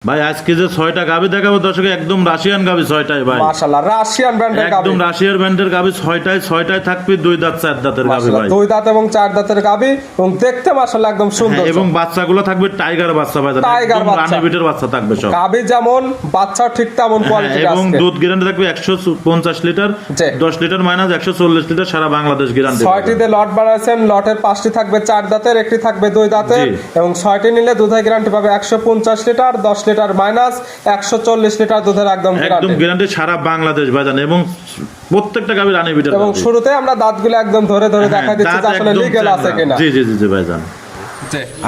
ভাই আজকে যে 6টা গাবি দেখাবো দর্শক একদম রাশিয়ান গাবি 6টাই ভাই মাশাআল্লাহ রাশিয়ান ব্র্যান্ডের গাবি একদম রাশিয়ার ব্র্যান্ডের গাবি 6টায় থাকবে 2 দাঁত 4 দাঁতের গাবি ভাই 2 দাঁত এবং 4 দাঁতের গাবি এবং দেখতে মাশাআল্লাহ একদম সুন্দর এবং বাচ্চাগুলো থাকবে টাইগার বাচ্চা ভাই টাইগার বাচ্চা রানী বিটের বাচ্চা থাকবে সব গাবি যেমন বাচ্চাও ঠিক তেমন কোয়ালিটি আছে এবং দুধ গ্যারান্টি থাকবে 150 লিটার 10 লিটার মাইনাস 140 লিটার সারা বাংলাদেশ গ্যারান্টি 6টিতে লট বানাইছেন লটের 5টি থাকবে 4 দাঁতের একটি থাকবে 2 দাঁতের এবং 6টি নিলে দুধের গ্যারান্টি পাবে 150 লিটার 10 লিটার মাইনাস 140 লিটার দুধের একদম গ্যারান্টি সারা বাংলাদেশ ভাইজান এবং প্রত্যেকটা গাবি রানী বিটের এবং শুরুতে আমরা দাঁতগুলো একদম ধরে ধরে দেখাই দিচ্ছি যে আসলে লিগ্যাল আছে কিনা জি জি জি ভাইজান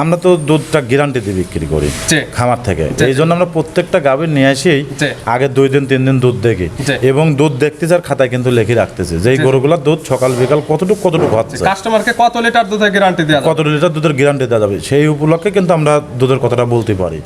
আমরা তো দুধটা গ্যারান্টি দিয়ে বিক্রি করি খামার থেকে এই জন্য আমরা প্রত্যেকটা গাভী নিয়ে আসি আগে 2 দিন 3 দিন দুধ দেখি এবং দুধ দেখতে যার খাতায় কিন্তু লিখে রাখতেছে যে এই গরুগুলোর দুধ সকাল বিকাল কতটুকু হচ্ছে কাস্টমারকে কত লিটার দুধের গ্যারান্টি দেওয়া কত লিটার দুধের গ্যারান্টি দেওয়া যাবে সেই উপলক্ষে কিন্তু আমরা দুধের কথাটা বলতে পারি।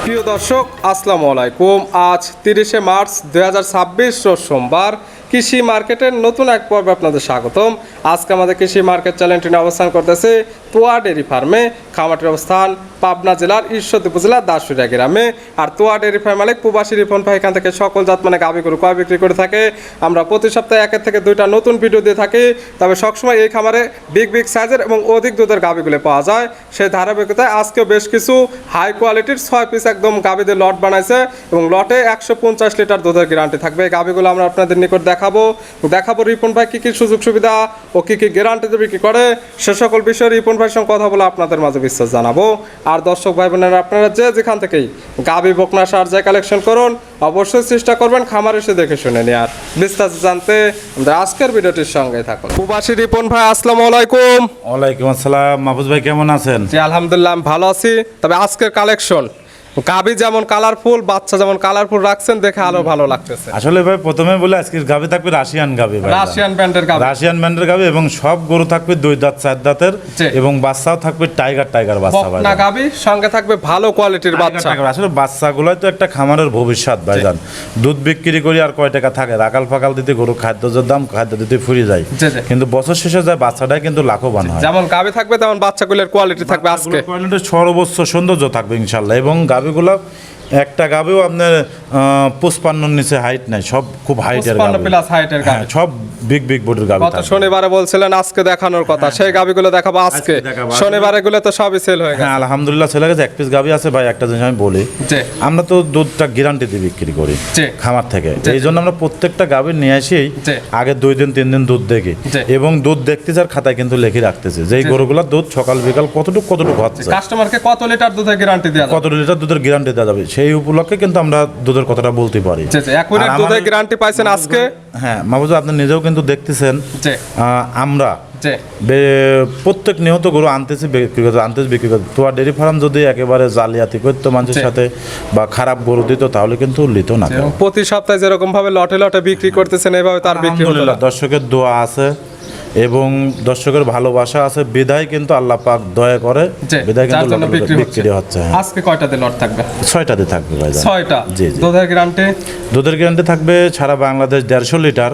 প্রিয় দর্শক আসসালামু আলাইকুম। আজ 30শে মার্চ 2026 রোজ সোমবার কৃষি মার্কেটের নতুন এক পর্বে আপনাদের স্বাগতম। আজকে আমাদের কৃষি মার্কেট চ্যানেলটি নিয়ে অবস্থান করতেছে তোয়া ডেয়ারি ফার্মে। খামারটির অবস্থান পাবনা জেলার ঈশ্বরদী উপজেলার দাসুরিয়া গ্রামে। আর তোয়া ডেয়ারি ফার্ম মালিক প্রবাসী রিপন ভাই এখান থেকে সকল জাত মানে গাভী গরু ক্রয় বিক্রি করে থাকে। আমরা প্রতি সপ্তাহে 1 থেকে 2টা নতুন ভিডিও দিয়ে থাকি। তবে সবসময় এই খামারে বিগ সাইজের এবং অধিক দুধের গাভীগুলো পাওয়া যায়। সেই ধারাবাহিকতায় আজকেও বেশ কিছু হাই কোয়ালিটির 6 পিস একদম গাভীদের লট বানাইছে এবং লটে 150 লিটার দুধের গ্যারান্টি থাকবে। এই গাভীগুলো আমরা আপনাদের নিকট দেখাবো রিপন ভাই কি সুযোগ সুবিধা ও কি গ্যারান্টিতে বিক্রি করে সে সকল বিষয়ে রিপন ভাইয়ের সঙ্গে কথা বলে আপনাদের মাঝে বিশ্বাস জানাবো। আর দর্শক ভাই বোনেরা আপনারা যেখান থেকেই গাভী বকনা সার যায় কালেকশন করুন অবশ্যই চেষ্টা করবেন খামার এসে দেখে শুনে নিয়ে। আর বিস্তারিত জানতে আমাদের আজকের ভিডিওটির সঙ্গে থাকুন। প্রবাসী রিপন ভাই আসসালামু আলাইকুম। ওয়ালাইকুম আসসালাম। মাহফুজ ভাই কেমন আছেন? জি আলহামদুলিল্লাহ ভালো আছি। তবে আজকের কালেকশন গাভী যেমন কালারফুল বাচ্চা যেমন কালারফুল রাখছেন দেখে আরো ভালো লাগতেছে। আসলে ভাই প্রথমে বলে আজকের গাভী থাকবে রাশিয়ান গাভী ভাই রাশিয়ান ব্র্যান্ডের গাভী এবং সব গরু থাকবে 2 দাঁত 4 দাঁতের এবং বাচ্চাও থাকবে টাইগার বাচ্চা ভাই। না গাভী সঙ্গে থাকবে ভালো কোয়ালিটির বাচ্চা। আসলে বাচ্চাগুলোই তো একটা খামারের ভবিষ্যৎ ভাইজান। দুধ বিক্রি করি আর কয় টাকা থাকে রাকাল ফাকাল দিতে গরু খাদ্যের দাম খাদ্য দিতে ফুরিয়ে যায় কিন্তু বছর শেষে যায় বাচ্চাটাই কিন্তু লাভবান হয়। যেমন গাভী থাকবে তেমন বাচ্চাগুলোর কোয়ালিটি থাকবে। আজকে কোয়ালিটির সর্বোচ্চ সৌন্দর্য থাকবে ইনশাআল্লাহ এবং গাভীগুলো একটা গাভীও আপনার 55 নিচে হাইট নাই, সব খুব হাইটের গাভী, সব বিগ বডির গাভী। গত শনিবারে বলছিলেন আজকে দেখানোর কথা, সেই গাভীগুলো দেখাবো আজকে। শনিবারে গুলো তো সবই সেল হয়ে গেছে। আলহামদুলিল্লাহ সেল হয়ে গেছে। এক পিস গাভী আছে ভাই। একটা জিনিস আমি বলি, আমরা তো দুধটা গ্যারান্টি দিয়ে বিক্রি করি খামার থেকে। এই জন্য আমরা প্রত্যেকটা গাভী নিয়ে আসি আগে 2 দিন 3 দিন দুধ দেখি এবং দুধ দেখতে যার খাতায় কিন্তু লিখে রাখতেছে যে এই গরুগুলোর দুধ সকাল বিকাল কতটুকু হচ্ছে। কাস্টমারকে কত লিটার দুধের গ্যারান্টি দেওয়া যাবে, কত লিটার দুধের গ্যারান্টি দেওয়া যাবে সেই উপলক্ষে কিন্তু আমরা দুধের কথাটা বলতে পারি। দুধের গ্যারান্টি পাইছেন আজকে। হ্যাঁ মাহফুজ আপনি নিজেও কিন্তু দেখতেছেন আমরা প্রত্যেক নিহত গরু আনতেছি বিক্রি করতে। তোয়া ডেয়ারি ফার্ম যদি একেবারে জালিয়াতি করতো মানুষের সাথে বা খারাপ গরু দিত তাহলে কিন্তু লিত না। প্রতি সপ্তাহে যেরকম ভাবে লটে বিক্রি করতেছেন এইভাবে তার বিক্রি হলো। দর্শকের দোয়া আছে এবং দর্শকের ভালোবাসা আছে বিধায় কিন্তু আল্লাহ পাক দয়া করে বিধায় কিন্তু বিক্রি হচ্ছে। আজকে কয়টাতে লট থাকবে? 6টাতে থাকবে ভাই। 6টা। জি দুধের গ্যারান্টি থাকবে সারা বাংলাদেশ 150 লিটার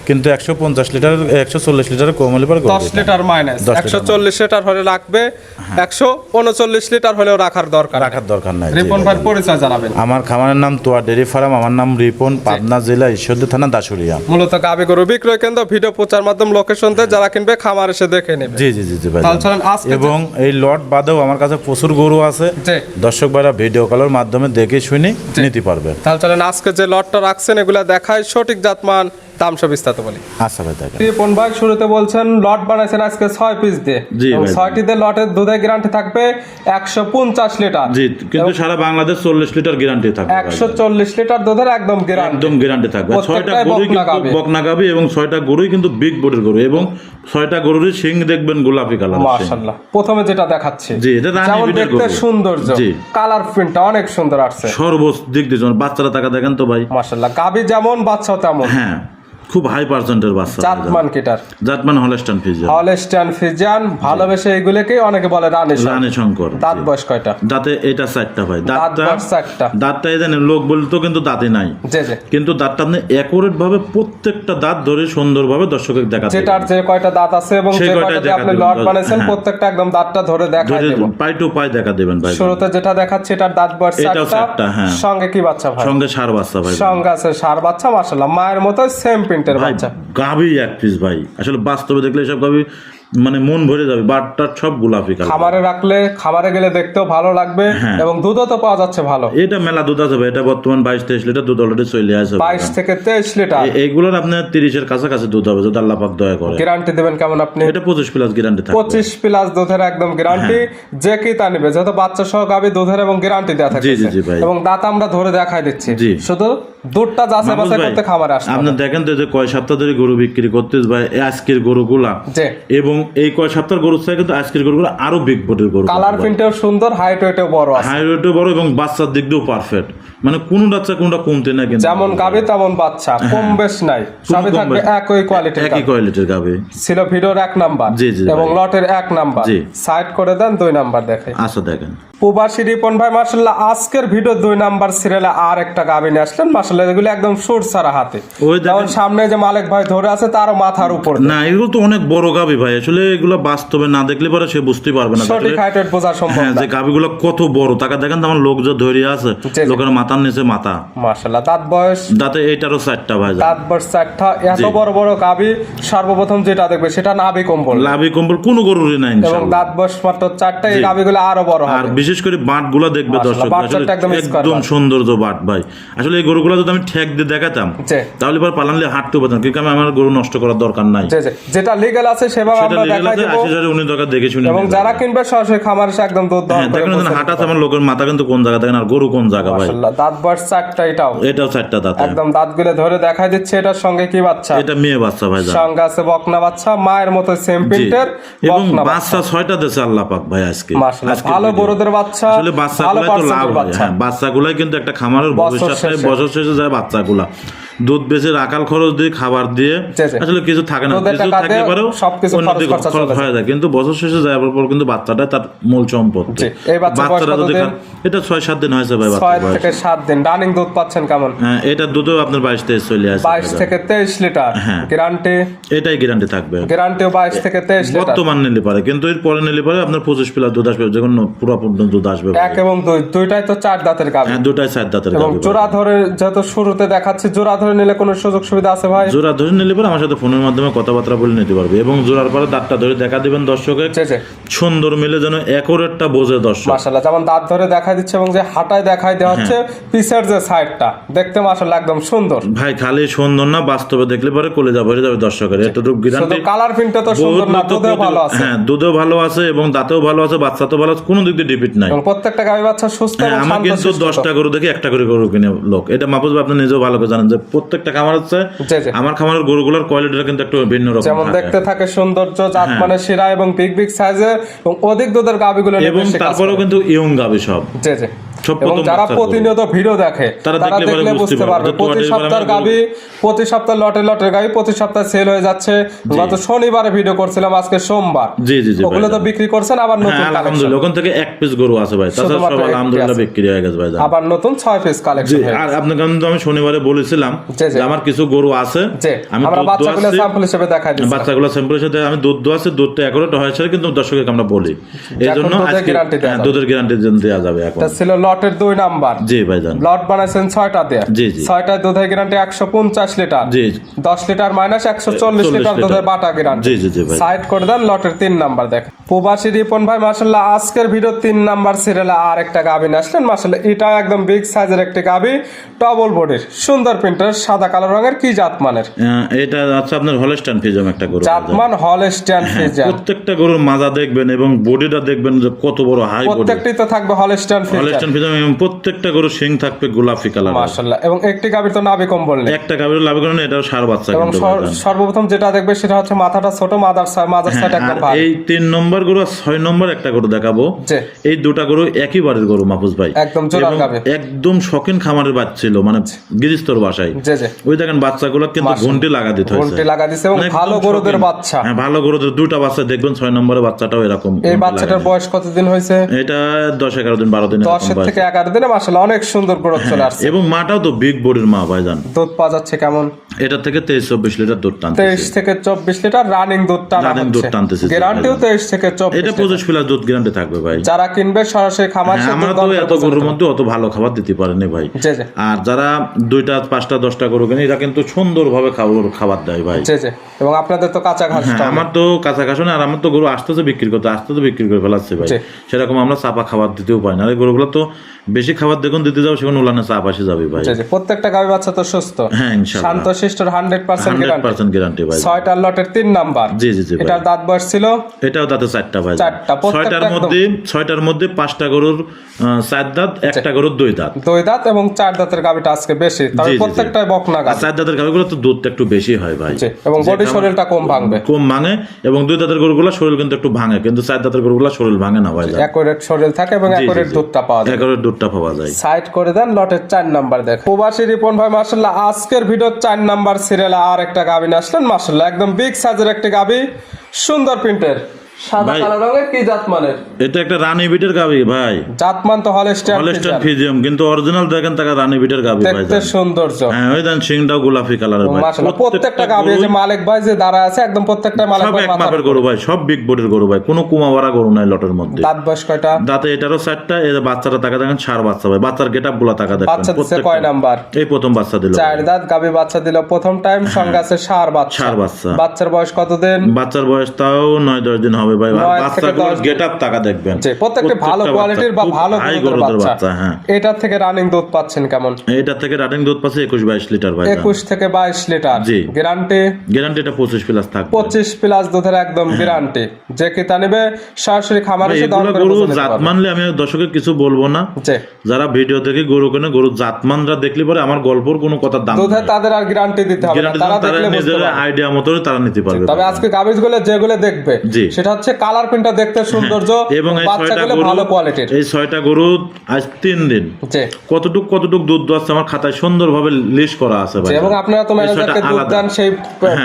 কিন্তু 150 লিটার 140 লিটার কম হলে 10 লিটার মাইনাস 140 লিটার হলে রাখবে, 139 লিটার হলেও রাখার দরকার নাই। রিপন ভাই পরিচয় জানাবেন। আমার খামারের নাম তোয়া ডেয়ারি ফার্ম। আমার নাম রিপন, পাবনা জেলা ঈশ্বরদী থানা দাসুরিয়া। মূলত গাভী গরু বিক্রয় কেন্দ্র, ভিডিও প্রচার মাধ্যম লোকেশন যারা কিনবে খামার এসে দেখে নেবে। জি ভাই। এবং এই লট বাদেও আমার কাছে প্রচুর গরু আছে, দর্শক ভাইরা ভিডিও কলের মাধ্যমে দেখে শুনে নিতে পারবে। তাহলে চলেন আজকে যে লটটা রাখছেন এগুলা দেখায় সঠিক জাতমান দাম সব বিস্তারিত বলি। আচ্ছা ভাই দেখেন। রিপন ভাই শুরুতে বলছেন লট বানাইছেন আজকে 6 পিস দিয়ে, জি এবং ভাই। 6টিতে লটের দুধের গ্যারান্টি থাকবে 150 লিটার। জি, কিন্তু সারা বাংলাদেশ 40 লিটার গ্যারান্টি থাকবে ভাই। 140 লিটার দুধের একদম গ্যারান্টি। একদম গ্যারান্টি থাকবে। 6টা প্রত্যেকটাই গরুই বকনা কিন্তু গাভী। বকনা গাভী এবং 6টা গরুই কিন্তু বিগ বডির গরু এবং 6টা গরুরই শিং দেখবেন গোলাপি কালার। মাশাআল্লাহ। প্রথমে যেটা দেখাচ্ছি জি, এটা রানী যেমন বিটের দেখতে গরু। সৌন্দর্য, জি। কালার প্রিন্টটা অনেক সুন্দর আসছে সর্বোচ্চ দিক দিয়ে যখন বাচ্চারা টাকা দেখেন তো ভাই, মাশাআল্লাহ। গাভী যেমন বাচ্চাও তেমন। হ্যাঁ খুব হাই পার্সেন্টের বাচ্চা। জাতমান কিটার, জাতমান হলস্টাইন ফ্রিজিয়ান। হলস্টাইন ফ্রিজিয়ান, ভালোবেসে এগুলোকে অনেকে বলে রানী শঙ্কর। রানী শঙ্কর। দাঁত জি। বয়স কয়টা? দাঁতে এটা 4টা ভাই। দাঁত বয়স 4টা। দাঁতটা এই জানেন লোক বলতো কিন্তু দাঁতে নাই, জি জি। কিন্তু দাঁতটা আপনি অ্যাকুরেট ভাবে প্রত্যেকটা দাঁত ধরে সুন্দরভাবে দর্শকের দেখাতে যেটার যে কয়টা দাঁত আছে এবং সেই যে কয়টা কয়টা দেখা আপনি দেবেন। লট বানাইছেন হ্যাঁ। প্রত্যেকটা একদম দাঁতটা ধরে দেখাই দেব। পাই টু পাই দেখা দেবেন ভাই। শুরুতে যেটা দেখাচ্ছে এটার দাঁত বয়স এটাও 4টা। চারটা, হ্যাঁ। সঙ্গে কি বাচ্চা ভাই? সঙ্গে ষাঁড় বাচ্চা ভাই। সঙ্গে আছে ষাঁড় বাচ্চা মাশাআল্লাহ। মায়ের মতো সেম প্রিন্টের ভাই বাচ্চা। গাভী এক পিস ভাই, আসলে বাস্তবে দেখলে এসব গাভী মানে মন ভরে যাবে। বাটটা সব গোলাপি কালার। খামারে রাখলে খামারে গেলে দেখতেও ভালো লাগবে হ্যাঁ। এবং দুধও তো পাওয়া যাচ্ছে ভালো। এটা মেলা দুধ আছে ভাই, এটা বর্তমান 22-23 লিটার দুধ অলরেডি চলে আসে। 22 থেকে 23 লিটার। এইগুলোর আপনার 30-এর কাছাকাছি দুধ হবে যদি আল্লাহ পাক দয়া করে। গ্যারান্টি দেবেন কেমন আপনি? এটা 25 প্লাস গ্যারান্টি থাকবে। 25 প্লাস দুধের একদম গ্যারান্টি। যে কি তা নেবে, যেহেতু বাচ্চা সহ গাভী দুধের এবং গ্যারান্টি দেওয়া থাকে। জি, জি, জি ভাই। এবং দাঁত আমরা ধরে দেখাই দিচ্ছি। জি। শুধু দুধটা যাচাই বাছাই করতে খামারে আসতে আপনি হবে। দেখেন তো যে কয় সপ্তাহ ধরে গরু বিক্রি করতেছ ভাই, আজকের গরুগুলা জি। এবং এই কয় সপ্তাহের গরু থেকে কিন্তু আজকের গরুগুলো আরো বিগ বডির গরু। কালার প্রিন্টেও সুন্দর, হাইট ওয়েটও বড় আছে। হাই রেটও বড় এবং বাচ্চার দিক দিয়েও পারফেক্ট, মানে কোন বাচ্চা কোনটা কমতে না কিন্তু। যেমন গাভী তেমন বাচ্চা, কম বেশ নাই, সবই কম থাকবে বেশ। একই কোয়ালিটির। একই কোয়ালিটির গাভী। ছিল ভিডিওর 1 নাম্বার জি, জি এবং ভাই। লটের 1 নাম্বার। জি। সাইড করে দেন 2 নাম্বার দেখে। আচ্ছা দেখেন প্রবাসী রিপন ভাই মাশাআল্লাহ আজকের ভিডিও 2 নাম্বার সিরিয়ালে আর একটা গাভী নিয়ে আসলেন মাশাআল্লাহ। এগুলো একদম সুর সারা হাতে। ওই দেখেন। যেমন সামনে যে মালিক ভাই ধরে আছে তারও মাথার উপর না, এগুলো তো অনেক বড় গাভী ভাই, আসলে এগুলো বাস্তবে না দেখলে পরে সে বুঝতে পারবে না। সঠিক হাইট ওয়েট বোঝা সম্ভব হ্যাঁ, না। যে গাভীগুলো কত বড় তাকে দেখেন তো, আমার লোক যে ধরে আছে জি। লোকের মাথার নিচে মাথা। মাশাআল্লাহ। দাঁত বয়স? দাঁতে এইটারও 4টা ভাই। দাঁত বয়স 4টা। এত জি। বড় বড় গাভী সর্বপ্রথম যেটা দেখবে সেটা নাভি কম্বল লাভি কম্বল কোনো গরুরই নাই এবং ইনশাআল্লাহ। দাঁত বয়স মাত্র 4টা। এই জি। গাভীগুলো আরো বড় আর হবে। বিশেষ করে বাটগুলো দেখবে মাশাআল্লাহ, দর্শক, বাট আসলে চারটা একদম square একদম বাট। সৌন্দর্য বাট ভাই। আসলে এই গরুগুলো যদি আমি ঠেক দিয়ে দেখাতাম জি। তাহলে পর পালানলে হাঁটতে পারতাম, কিন্তু আমি আমার গরু নষ্ট করার দরকার নাই। জি জি। যেটা লিগ্যাল আছে সেভাবে সেটা আমরা legal দেখাই আছে, দেব 80,000 উনি দরকার দেখে শুনে এবং নিতে যারা হবে। কিনবে সরাসরি খামারে এসে একদম দুধ দহন হ্যাঁ, করে দেখেন বুঝতে হাঁটা পারবে। আমার লোকের মাথা কিন্তু কোন জায়গা দেখেন আর গরু কোন জায়গা ভাই। মাশাআল্লাহ। দাঁত বয়স 4টা। এটাও এটাও 4টা দাঁত। একদম দাঁতগুলো ধরে দেখাই দিচ্ছে। এটার সঙ্গে কি বাচ্চা? এটা মেয়ে বাচ্চা ভাই। সঙ্গে আছে বকনা বাচ্চা, মায়ের মতো সেম জি। প্রিন্টের এবং বকনা বাচ্চা 6টা দেশে আল্লাহ পাক ভাই আজকে। মাশাআল্লাহ। আজকের ভালো ভিডিও। বড়দের বাচ্চা, আসলে ভালো বাচ্চাগুলাই তো লাভ পার্সেন্টের হয়। বাচ্চা। হ্যাঁ, বাচ্চাগুলাই কিন্তু একটা খামারের ভবিষ্যৎ, শেষে। বছর শেষে যায় বাচ্চাগুলা। দুধ বেচে রাখাল খরচ দিয়ে খাবার দিয়ে জি, জি। আসলে কিছু থাকে না, দুধের কিছু টাকা থাকলে দিয়ে পরেও সবকিছু অন্য খরচ দিকে খরচা খরচ চলে হয়ে যায়, কিন্তু বছর শেষে যাওয়ার পর কিন্তু বাচ্চাটা তার মূল সম্পদ। জি। এই বাচ্চার বয়স বাচ্চাটা যদি কতদিন? এটা 6-7 দিন হয়েছে ভাই 6 বাচ্চার বয়স। থেকে 7 দিন। রানিং দুধ পাচ্ছেন কেমন? হ্যাঁ, এটা দুধও আপনার 22-23 চলে আসে। 22 থেকে 23 লিটার। হ্যাঁ। গ্যারান্টি? এটাই গ্যারান্টি থাকবে। গ্যারান্টিও 22 থেকে 23 লিটার। বর্তমান নিলে পারে, কিন্তু এর পরে নিলে পারে আপনার 25 প্লাস দুধ আসবে, যখন পুরোপুরি দুধ আসবে। 1 এবং 2 দুইটাই তো 4 দাঁতের গাভী। হ্যাঁ, দুটাই 4 দাঁতের এবং গাভী। জোড়া ধরে যেহেতু শুরুতে দেখাচ্ছি, জোড়া ধরে নিলে কোনো সুযোগ সুবিধা আছে ভাই? জোড়া ধরে নিলে পরে আমার সাথে ফোনের মাধ্যমে কথাবার্তা বলে নিতে পারবে এবং জোড়ার পরে দাঁতটা ধরে দেখা দিবেন দর্শকের, জি জি। সুন্দর মিলে যেন অ্যাকুরেটটা বোঝে দর্শক। মাশাআল্লাহ। যেমন দাঁত ধরে দেখাই দিচ্ছে এবং যে হাঁটায় দেখাই দেওয়া হচ্ছে পিছের যে সাইডটা দেখতে মাশাআল্লাহ একদম সুন্দর। ভাই খালি সুন্দর না, বাস্তবে দেখলে পরে কলেজা ভরে যাবে দর্শকের। এতটুকু শুধু গ্যারান্টি। কালার প্রিন্টটা তো সুন্দর না, দুধেও ভালো আছে। হ্যাঁ, দুধেও ভালো আছে এবং দাঁতেও ভালো আছে, বাচ্চাতেও ভালো আছে, কোনো দিক দিয়ে ডিপিট নাই। এবং প্রত্যেকটা গাভী বাচ্চা সুস্থ হ্যাঁ, এবং আমার শান্ত কিন্তু শিষ্ট। 10টা গরু দেখি একটা করে গরু কিনে লোক। এটা মাহফুজ ভাই আপনি নিজেও ভালো করে জানেন যে প্রত্যেকটা খামার হচ্ছে, জি জি। আমার খামারের গরুগুলোর কোয়ালিটিটা কিন্তু একটু ভিন্ন রকম যেমন থাকে। দেখতে থাকে সৌন্দর্য, জাত হ্যাঁ। মানে শিরা এবং বিগ বিগ সাইজের এবং অধিক দুধের গাভীগুলো নিয়ে এবং বেশি কাজ তারপরেও করে। কিন্তু ইয়ং গাবি সব। জি জি। সব এবং প্রথম যারা বাচ্চার প্রতিনিয়ত ভিডিও দেখে তারা তারা দেখলে দেখলে পরে বুঝতে পারবে যে প্রতি তোমাদের সপ্তাহের এবার গাভী, প্রতি সপ্তাহে লটের গাভী প্রতি সপ্তাহে সেল হয়ে যাচ্ছে। গত শনিবারে ভিডিও করছিলাম, আজকে সোমবার। জি জি জি ওগুলো ভাই। তো বিক্রি করছেন, আবার নতুন হ্যাঁ, কালেকশন, আলহামদুলিল্লাহ ওখান থেকে 1 পিস গরু আছে ভাই, তাছাড়া শুধুমাত্র সব একটি আলহামদুলিল্লাহ আছে। বিক্রি হয়ে গেছে ভাই। আবার নতুন 6 পিস জি, কালেকশন। আর আপনাকে কিন্তু আমি শনিবারে বলেছিলাম জি, জি। যে আমার কিছু গরু আছে, জি, আমি আমরা দুধ বাচ্চাগুলো দোয়াচ্ছি, স্যাম্পল হিসেবে দেখাই দিচ্ছি। বাচ্চাগুলো স্যাম্পলের সাথে আমি দুধ দোয়াচ্ছি, দুধটা অ্যাকুরেট হয়েছে কিন্তু দর্শকের আমরা বলি, এই এখন জন্য দুধের আজকে guarantee দেওয়া যাবে। দুধের গ্যারান্টি দেওয়া যাবে এখন। এটা ছিল লটের 2 নাম্বার। জি ভাইজান। লট বানাইছেন 6টা দিয়ে। জি জি। 6টায় দুধের গ্যারান্টি 150 লিটার। জি। 10 লিটার মাইনাস 140 লিটার দুধের বাটা গ্যারান্টি। জি জি জি ভাই। সাইড করে দেন, লটের 3 নাম্বার দেখ। প্রবাসী রিপন ভাই মাশাআল্লাহ আজকের ভিডিও 3 নাম্বার সিরিয়ালে আর একটা গাবি আসলেন মাশাআল্লাহ। এটা একদম বিগ সাইজের একটা গাবি, ডবল বডির, সুন্দর প্রিন্টের, সাদা কালো রঙের, কি জাতমানের? এটা আছে আপনার হলস্টাইন ফ্রিজিয়াম একটা গরু। জাতমান হলস্টাইন ফ্রিজিয়াম। প্রত্যেকটা গরুর মাজা দেখবেন এবং বডিটা দেখবেন যে কত বড় হাই বডি। প্রত্যেকটাই তো থাকবে হলস্টাইন ফ্রিজিয়াম। হলস্টাইন ফ্রিজিয়াম এবং প্রত্যেকটা গরুর শিং থাকবে গোলাপি কালার মাশাআল্লাহ। এবং একটি গাবির তো নাভি কম্বল নেই। একটা গাবির লাভ করেন, এটাও ষাঁড় বাচ্চা এবং কিন্তু ভাইজান। সর্বপ্রথম যেটা দেখবে সেটা হচ্ছে মাথাটা ছোট, মাদার সাইড একদম ভারী। এই 3 নম্বর গরু আর 6 নম্বর একটা গরু দেখাবো। জি। এই দুটা গরু একই বাড়ির গরু মাহফুজ ভাই। একদম জোড়ার গাবি। একদম শখিন খামারের বাচ্চা ছিল, মানে গিরিস্তর বাসায়। জি জি। ওই দেখেন বাচ্চাগুলো কিন্তু ঘন্টি লাগা দিতে হয়েছে। ঘন্টি লাগা দিছে এবং মানে ভালো একদম গরুদের শৌখিন। বাচ্চা। হ্যাঁ, ভালো গরুদের দুটো বাচ্চা দেখবেন। 6 নম্বরের বাচ্চাটাও এরকম। এই বাচ্চাটার বয়স কতদিন হয়েছে? এটা 10-11 দিন 12 দিন 10 থেকে 11 দিনে মাশাআল্লাহ অনেক সুন্দর গ্রোথ চলে আসছে। এবং মাটাও তো বিগ বডির মা ভাইজান। দুধ পাওয়া যাচ্ছে কেমন? এটা থেকে 23-24 লিটার দুধ টানতেছে। 23 থেকে 24 লিটার রানিং দুধ টানা রানিং দুধ হচ্ছে। টানতেছে। গ্যারান্টিও 23 থেকে 24 এটা 25 প্লাস দুধ গ্যারান্টি থাকবে ভাই। যারা কিনবে সরাসরি খামার হ্যাঁ, সাথে আমরা তো এত গরুর মধ্যে অত ভালো খাবার দিতে পারেনি ভাই। জি জি। আর যারা 2টা 5টা 10টা গরু কেনে এরা কিন্তু সুন্দরভাবে খাবার দেয় ভাই। জি জি। এবং আপনাদের তো কাঁচা ঘাস। হ্যাঁ, আমার তো কাছাকাছি না, আর আমার তো গরু আসতেছে বিক্রি করতে, আসতে তো বিক্রি করে ফেলাচ্ছে ভাই। জি। সেরকম আমরা চাপা খাবার দিতেও পাই না। আর এই গরুগুলো তো বেশি খাবার দেখুন দিতে যাও, সেখানে উলানে চাপ আসে যাবে ভাই। জি জি। প্রত্যেকটা গাভী বাচ্চা তো সুস্থ। হ্যাঁ ইনশাআল্লাহ। শান্ত শিষ্টর 100% গ্যারান্টি। 100% গ্যারান্টি ভাই। 6টার লটের 3 নাম্বার। জি জি জি ভাই। এটার দাঁত বয়স ছিল? এটাও দাঁতে 4টা ভাই। 4টা। প্রত্যেকটা 6টার মধ্যে 5টা গরুর 4 দাঁত, একটা গরুর 2 দাঁত। 2 দাঁত এবং 4 দাঁতের গাভীটা আজকে বেশি, তবে জি, জি, জি। প্রত্যেকটাই বকনা আর গাভী। 4 দাঁতের গাভীগুলো তো দুধটা একটু বেশি হয় ভাই। জি। এবং বডি শরীরটা কম ভাঙবে। কম ভাঙে, এবং 2 দাঁতের গরুগুলো শরীর কিন্তু একটু ভাঙে, কিন্তু 4 দাঁতের গরুগুলো শরীর ভাঙে না ভাই। অ্যাকুরেট শরীর থাকে এবং অ্যাকুরেট দুধটা পাওয়া যায়। একেবারে দুধটা পাওয়া যায়। সাইড করে দেন, লটের 4 নাম্বার দেখ। প্রবাসী রিপন ভাই মাশাআল্লাহ আজকের ভিডিও 4 নাম্বার সিরিয়ালে আর একটা গাভী আসলেন মাশাআল্লাহ। একদম বিগ সাইজের একটা গাভী, সুন্দর প্রিন্টের, সাদা কালো রঙের, কি জাতমানের? এটা একটা রানী বিটের গাভী ভাই। জাতমান তো হলস্টাইন ফ্রিজিয়াম, কিন্তু অরিজিনাল দেখেন তাকে রানী বিটের গাভী ভাই। দেখতে সৌন্দর্য। হ্যাঁ, ওই দেন সিংটাও গোলাপি কালারের ভাই। মাশাআল্লাহ প্রত্যেকটা গাভী যে মালিক ভাই যে দাঁড়া আছে একদম প্রত্যেকটা মালিক সব ভাই এক মাথার মাপের গরু ভাই, সব বিগ বডির গরু ভাই, কোনো কুমাবারা গরু নাই লটের মধ্যে। দাঁত বয়স কয়টা? দাঁতে এটারও 4টা। এই যে বাচ্চাটা টাকা দেখেন, ষাঁড় বাচ্চা ভাই। বাচ্চার গেটআপ গুলা টাকা দেখেন। বাচ্চা দিচ্ছে কয় নাম্বার? এই প্রথম বাচ্চা দিল। 4 দাঁত গাভী বাচ্চা দিল প্রথম টাইম, সঙ্গে আছে ষাঁড় বাচ্চা। ষাঁড় বাচ্চা। বাচ্চার বয়স কতদিন? বাচ্চার বয়স তাও 9-10 দিন হবে ভাই। 9 থেকে বাচ্চাগুলোর 10 গেটআপ টাকা দেখবেন। জি, প্রত্যেকটা ভালো কোয়ালিটির বা ভালো গরুদের বাচ্চা। হ্যাঁ, এটা থেকে রানিং দুধ পাচ্ছেন কেমন? এটা থেকে রানিং দুধ পাচ্ছে 21-22 লিটার ভাই। 21 থেকে 22 লিটার। জি। গ্যারান্টি? গ্যারান্টি এটা 25 প্লাস থাকবে। 25 প্লাস দুধের একদম গ্যারান্টি। যে কিতা নেবে সরাসরি খামারে এসে দাম এগুলো করে গরু বুঝে নিতে জাত পারবে। মানলে আমি দর্শকের কিছু বলবো না। জি। যারা ভিডিও থেকে গরু কেনে, গরু জাতমানরা দেখলে পরে আমার গল্পর কোনো কথার দাম দুধে তাদের আর গ্যারান্টি দিতে হবে না, গ্যারান্টি তারা তারা দেখলে বুঝতে নিজের পারবে। আইডিয়া মতো তারা নিতে পারবে। তবে আজকে গাভীগুলো যেগুলো দেখবে জি। সেটা হচ্ছে কালার প্রিন্টটা দেখতে সৌন্দর্য এবং এই 6টা বাচ্চাগুলো গরু, ভালো কোয়ালিটির। এই 6টা গরু আজ 3 দিন জি। কতটুক দুধ দোয়াচ্ছে আমার খাতায় সুন্দরভাবে লিস্ট করা আছে ভাই। এবং আপনারা তো ম্যানেজারকে দুধ দেন, সেই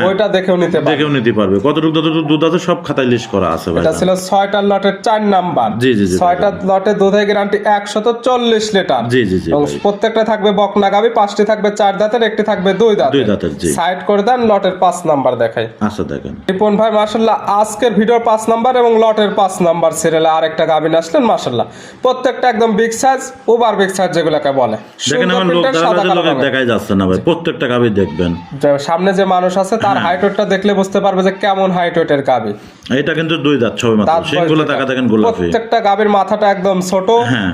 বইটা দেখেও নিতে পারবেন। দেখেও নিতে পারবে। কতটুক দুধ আছে সব খাতায় লিস্ট করা আছে ভাই। এটা ছিল 6টার লটের 4 নাম্বার। জি জি জি। 6টার লটে দুধের গ্যারান্টি 140 লিটার। জি জি জি এবং ভাই। প্রত্যেকটা থাকবে বকনা গাভী, 5টি থাকবে 4 দাঁতের, একটি থাকবে 2 দাঁতের। 2 দাঁতের। জি। সাইড করে দেন, লটের 5 নাম্বার দেখাই। আচ্ছা দেখেন। রিপন ভাই মাশাআল্লাহ আজকের ভিডিওর 5 নাম্বার এবং লটের 5 নাম্বার সিরিয়ালে আরেকটা গাভী আসলেন মাশাআল্লাহ। প্রত্যেকটা একদম big size, over big size যেগুলোকে বলে। দেখেন আমার লোক দেখাই যাচ্ছে না ভাই, প্রত্যেকটা গাভী দেখবেন। সামনে যে মানুষ আছে তার হাইট ওয়েটটা দেখলে বুঝতে পারবে যে কেমন হাইট ওয়েটের গাভী। এটা কিন্তু 2 দাঁত ছবি মাত্র। সেগুলো টাকা দেখেন গোলাপি। প্রত্যেকটা গাভীর মাথাটা একদম ছোট,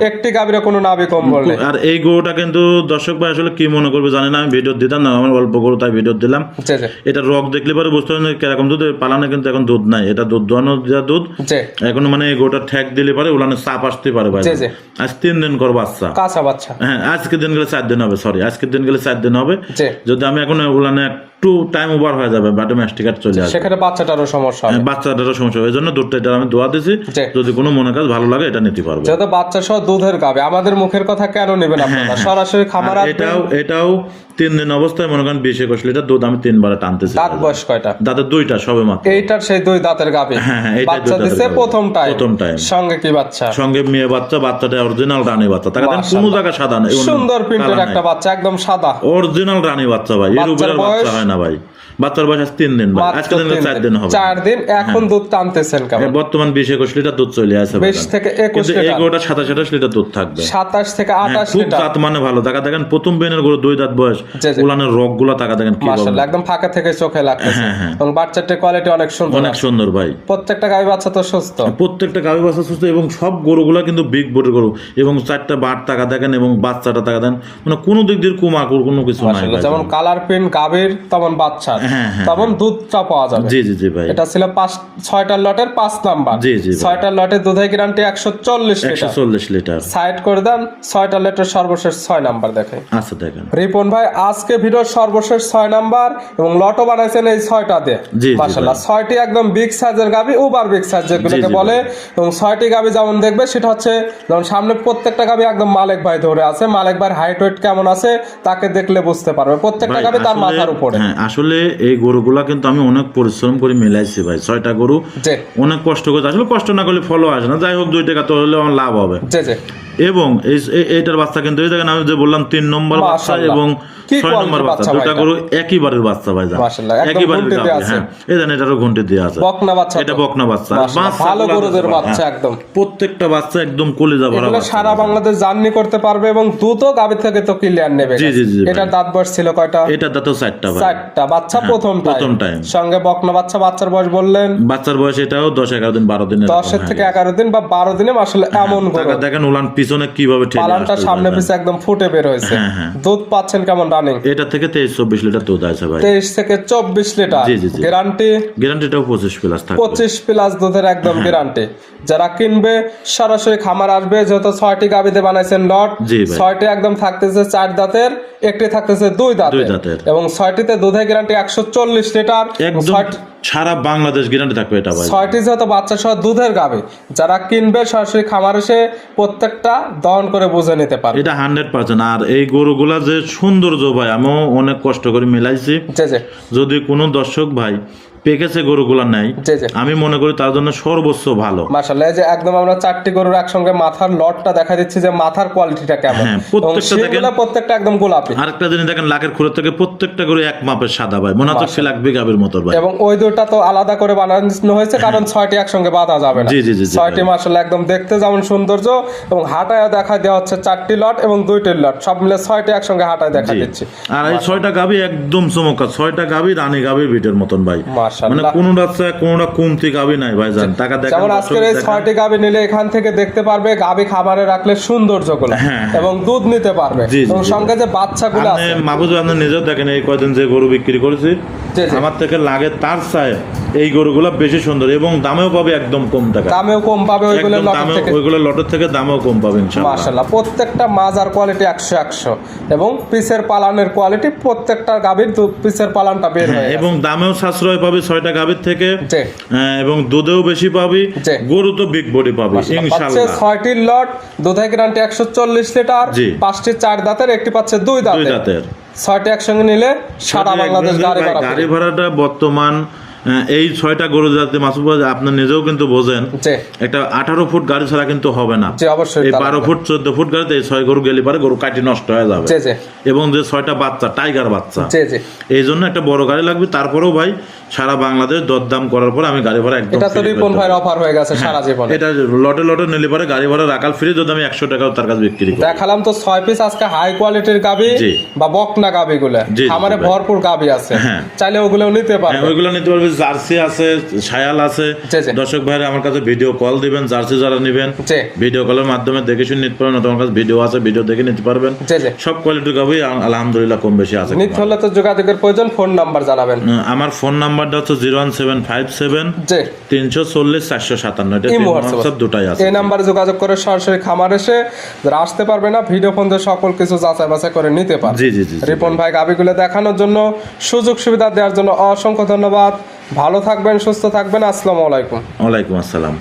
একটি গাভীর কোনো নাভি কম্বল নেই। আর এই গরুটা কিন্তু দর্শক ভাই আসলে কি মনে করবে জানি না, আমি ভিডিও দিতাম না, আমার অল্প গরু তাই ভিডিও দিলাম। জি জি। এটা রক দেখলে পরে বুঝতে পারবেন কিরকম দুধ। পালানে কিন্তু এখন দুধ নাই, এটা দুধ দোয়ানো দুধ। জি। এখন মানে এই গরুটা ঠেক দিলে পারে উলানে চাপ আসতে পারে ভাই। জি জি। আজ 3 দিন কর বাচ্চা। কাঁচা বাচ্চা। হ্যাঁ, আজকে দিন গেলে 4 দিন হবে, সরি আজকের দিন গেলে 4 দিন হবে। জি। যদি আমি এখন উলানে একটু টাইম ওভার হয়ে যাবে, বাটে ম্যাস্টিকার চলে আসবে, সেখানে বাচ্চাটারও সমস্যা হবে। বাচ্চাটারও সমস্যা হবে। এই জন্য দুধটা এটা আমি দোয়া দিছি। জি। যদি কোনো মনে কাজ ভালো লাগে এটা নিতে পারবে। যেহেতু বাচ্চা সহ দুধের গাভী, আমাদের মুখের কথা কেন নেবেন আপনারা? সরাসরি খামার আর এটাও 3 দিন অবস্থায় মনে করেন 20-21 লিটার দুধ আমি 3 বারে টানতেছি। দাঁত বয়স কয়টা? দাঁতের 2টা সবে মাত্র। এইটার সেই 2 দাঁতের গাভী। হ্যাঁ, এইটাই বাচ্চা 2 দাঁতের দিছে গাভী। প্রথম টাইম। সঙ্গে কি বাচ্চা? সঙ্গে মেয়ে বাচ্চা। বাচ্চাটা অরিজিনাল রানী বাচ্চা। তাকে দেন কোনো জায়গা সাদা নেই, সুন্দর প্রিন্টের একটা বাচ্চা, একদম সাদা অরিজিনাল রানী বাচ্চা ভাই। এর উপরে বাচ্চা হয় না ভাই। বাচ্চার বয়স 3 দিন ভাই, আজকে দিন 4 দিন হবে, 4 দিন। এখন দুধ টানতেছেন কেমন? বর্তমান 20-21 লিটার দুধ চলে আসে, 20 থেকে 21 কিন্তু এই লিটার, গরুটা 27-28 লিটার দুধ থাকবে, 27 থেকে 28 খুব লিটার। জাত মানে ভালো। টাকা দেখেন প্রথম বেনের গরু 2 দাঁত বয়স, জি, জি। উলানের রগগুলো টাকা দেখেন কি মাশাআল্লাহ একদম ফাঁকা থেকে চোখে লাগতেছে, এবং বাচ্চাটির কোয়ালিটি অনেক সুন্দর, অনেক সুন্দর ভাই। প্রত্যেকটা গাভী বাচ্চা তো সুস্থ, প্রত্যেকটা গাভী বাচ্চা সুস্থ, এবং সব গরুগুলা কিন্তু বিগ বডির গরু, এবং 4টা বাট টাকা দেখেন এবং বাচ্চাটা টাকা দেন, মানে কোনো দিক দিয়ে কুমাকুর কোনো কিছু নাই মাশাআল্লাহ। ভাই। যেমন কালার প্রিন্ট গাভীর তেমন বাচ্চা, তেমন দুধটা পাওয়া যাবে। জি জি জি ভাই, এটা ছিল 6টা লটের 5 নাম্বার। জি জি ভাই। 6টা লটের দুধের গ্যারান্টি 140 লিটার। 140 লিটার। সাইড করে দেন, 6টা লটের সর্বশেষ 6 নাম্বার দেখেন। আচ্ছা দেখেন রিপন ভাই আজকে ভিডিওর সর্বশেষ 6 নাম্বার, এবং লটও বানাইছেন এই 6টা দিয়ে। জি, জি মাশাআল্লাহ 6টি একদম বিগ সাইজের গাভী, ওভার বিগ সাইজ যেগুলোকে জি বলে, এবং 6টি গাভী যেমন দেখবে সেটা হচ্ছে, যেমন সামনে প্রত্যেকটা গাভী একদম মালিক ভাই ধরে আছে, মালিক ভাইয়ের হাইট ওয়েট কেমন আছে তাকে দেখলে বুঝতে পারবে, প্রত্যেকটা ভাই, গাভী তার আসলে- মাথার উপরে। হ্যাঁ আসলে এই গরুগুলা কিন্তু আমি অনেক পরিশ্রম করে মিলাইছি ভাই, 6টা গরু জি অনেক কষ্ট করে, আসলে কষ্ট না করলে ফলো আসে না, যাই হোক 2 টাকা তো হলে আমার লাভ হবে। জি জি। এবং এইটার বাচ্চা কিন্তু এই দেখেন আমি যে বললাম 3 নম্বর বাচ্চা মাশাআল্লাহ। এবং কি 6 নম্বর quality বাচ্চা, বাচ্চা দুটা ভাই গরু একই বাড়ির বাচ্চা ভাই, মাশাআল্লাহ, একদম একই বাড়ির ঘুঁটে গাভী, দেয়া আছে। হ্যাঁ এই দেখেন এটারও ঘন্টে দেওয়া আছে, বকনা বাচ্চা, এটা বকনা বাচ্চা, মাশাআল্লাহ, ভালো গরুদের বাচ্চা একদম। প্রত্যেকটা বাচ্চা একদম কলিজা ভরা এগুলো বাচ্চা। সারা বাংলাদেশ জার্নি করতে পারবে, এবং দুটো গাভী থেকে তো ক্লিয়ার নেবে। জি, জি, জি, ভাই। এটার দাঁত বয়স ছিল কয়টা? এটা দাঁতেও 4টা ভাই, 4টা বাচ্চা, হ্যাঁ, প্রথম প্রথম টাইম। সঙ্গে বকনা বাচ্চা, বাচ্চার বয়স বললেন বাচ্চার বয়স এটাও 10-11 দিন 12 দিনের 10 থেকে 11 দিন বা 12 দিনে, মাশাআল্লাহ এমন গরু। টাকা দেখেন উলান পিছনে কিভাবে ঠেলে পালানটা আসছে সামনে ভাই। পিছে একদম ফুটে বের হয়েছে। হ্যাঁ, হ্যাঁ। দুধ পাচ্ছেন কেমন রানিং? এটা থেকে 23-24 লিটার দুধ আছে ভাই, 23 থেকে 24 লিটার জি, জি, জি। গ্যারান্টি, গ্যারান্টিটাও 25 প্লাস থাকবে। 25 প্লাস দুধের একদম গ্যারান্টি। যারা কিনবে সরাসরি খামার আসবে, যেহেতু 6টি গাভীতে বানাইছেন লট, জি ভাই। 6টি একদম থাকতেছে 4 দাঁতের, একটি থাকতেছে 2 দুই দাঁতের, দাঁতের। এবং 6টিতে দুধের গ্যারান্টি 140 লিটার। একদম সারা বাংলাদেশ গ্যারান্টি থাকবে এটা ভাই। 6টি যেহেতু বাচ্চা সহ দুধের গাভী, যারা কিনবে সরাসরি খামার এসে প্রত্যেকটা দহন করে বুঝে নিতে পারবে। এটা 100%। আর এই গরুগুলা যে সৌন্দর্য ভাই, আমিও অনেক কষ্ট করে মিলাইছি। জি জি যদি কোনো দর্শক ভাই পেকেছে গরুগুলা নাই, জি জি। আমি মনে করি তার জন্য সর্বোচ্চ ভালো। মাশাআল্লাহ, এই যে একদম আমরা 4টি গরুর একসঙ্গে মাথার লটটা দেখা দিচ্ছি যে মাথার কোয়ালিটিটা কেমন, হ্যাঁ, এবং প্রত্যেকটা দেখেন- সেগুলো প্রত্যেকটা একদম গোলাপি, আরেকটা জিনিস দেখেন লাখের খুরের থেকে প্রত্যেকটা গরু এক মাপের সাদা ভাই, মনে হচ্ছে লাখ বিঘাবের মতো ভাই। এবং ওই দুটো তো আলাদা করে বানানো হয়েছে, কারণ 6টি একসঙ্গে বাঁধা যাবে না। জি, জি, জি, জি, 6টি মাশাআল্লাহ একদম দেখতে যেমন সৌন্দর্য, এবং হাঁটায় দেখা দেওয়া হচ্ছে 4টি লট এবং 2টি লট, সব মিলে 6টি একসঙ্গে হাঁটায় দেখা জি। দিচ্ছি। আর এই 6টা গাভী একদম চমৎকার, 6টা গাভী রানী গাভীর ভিটের মতন ভাই, মানে মাশাআল্লাহ। কোনোটা কমতি গাভী নাই ভাই, জান টাকা দেখেন। যেমন আজকের এই 6টি গাভী নিলে এখান থেকে দেখতে পারবে গাভী খাবারে রাখলে সৌন্দর্যগুলো, হ্যাঁ, এবং দুধ নিতে পারবে, জি, জি, এবং জি। সঙ্গে যে বাচ্চাগুলো আপনি আছে, মাহবুব আপনি নিজেও দেখেন এই কয়দিন যে গরু বিক্রি করেছি, জি, জি। আমার থেকে লাগে তার চায় এই গরুগুলো বেশি সুন্দর, এবং দামেও পাবে একদম কম টাকা, দামেও কম পাবে ওইগুলো একদম লট দামেও থেকে। ওইগুলো লটের থেকে দামেও কম পাবে ইনশাআল্লাহ। মাশাআল্লাহ, প্রত্যেকটা মাজার কোয়ালিটি 100 এবং পিসের পালানের কোয়ালিটি, প্রত্যেকটা গাভীর পিসের পালানটা বের হ্যাঁ, হয়ে এবং দামেও সাশ্রয় পাবে 6টা গাভীর থেকে, জি। এবং দুধেও বেশি পাবি, জি। গরু তো বিগ বডি পাবে পাচ্ছে ইনশাআল্লাহ। 6টির লট, দুধের গ্যারান্টি 140 লিটার, জি। 5টি 4 দাঁতের, একটি পাচ্ছে 2 দুই দাঁতের। দাঁতের 6টি একসঙ্গে নিলে সারা বাংলাদেশ গাড়ি ভাড়া গাড়ি free। ভাড়াটা বর্তমান এই 6টা গরু যাতে মাসুদ ভাই আপনি নিজেও কিন্তু বোঝেন, জি একটা 18 ফুট গাড়ি ছাড়া কিন্তু হবে না। জি, অবশ্যই এই তা 12 লাগবে। ফুট 14 ফুট গাড়িতে এই 6 গরু গেলে পারে গরু কাটি নষ্ট হয়ে যাবে। জি জি এবং যে 6টা বাচ্চা টাইগার বাচ্চা, জি জি। এই জন্য একটা বড় গাড়ি লাগবে। তারপরেও ভাই সারা বাংলাদেশ দরদাম করার পর আমি গাড়ি ভাড়া একদম এটা তো free রিপন করে ভাইয়ের দেব। অফার হয়ে গেছে সারা জীবন। এটা লটে লটে নিলে পারে গাড়ি ভাড়া রাখাল ফ্রি, যদি আমি 100 টাকাও তার কাছে বিক্রি করি। দেখালাম তো 6 পিস আজকে হাই কোয়ালিটির গাবি জি। বা বকনা গাবি গুলো, জি, জি, আমারে ভাই। ভরপুর গাবি আছে, হ্যাঁ। চাইলে ওগুলো নিতে হ্যাঁ, পারবে। ওইগুলো নিতে পারবে। জার্সি আছে, শায়াল আছে। জি, জি। দর্শক ভাইরা আমার কাছে ভিডিও কল দিবেন, জার্সি যারা নেবেন জি ভিডিও কলের মাধ্যমে দেখে শুনে নিতে পারবেন, তোমার কাছে ভিডিও আছে, ভিডিও দেখে নিতে পারবেন। জি জি। সব কোয়ালিটির গাভী আলহামদুলিল্লাহ কম বেশি আছে। নিতে হলে তো যোগাযোগের প্রয়োজন, ফোন নাম্বার জানাবেন। আমার ফোন নাম্বারটা হচ্ছে 01757 জি 340 457। এটা ইমো হোয়াটসঅ্যাপ হোয়াটসঅ্যাপ দুটাই আছে। এই নাম্বারে যোগাযোগ করে সরাসরি খামার এসে, যারা আসতে পারবে না ভিডিও ফোন দিয়ে সকল কিছু যাচাই বাছাই করে নিতে পারবে। জি জি জি জি। রিপন ভাই গাবিগুলো দেখানোর জন্য, সুযোগ সুবিধা দেওয়ার জন্য অসংখ্য ধন্যবাদ। ভালো থাকবেন, সুস্থ থাকবেন। আসসালামু আলাইকুম। ওয়ালাইকুম আসসালাম।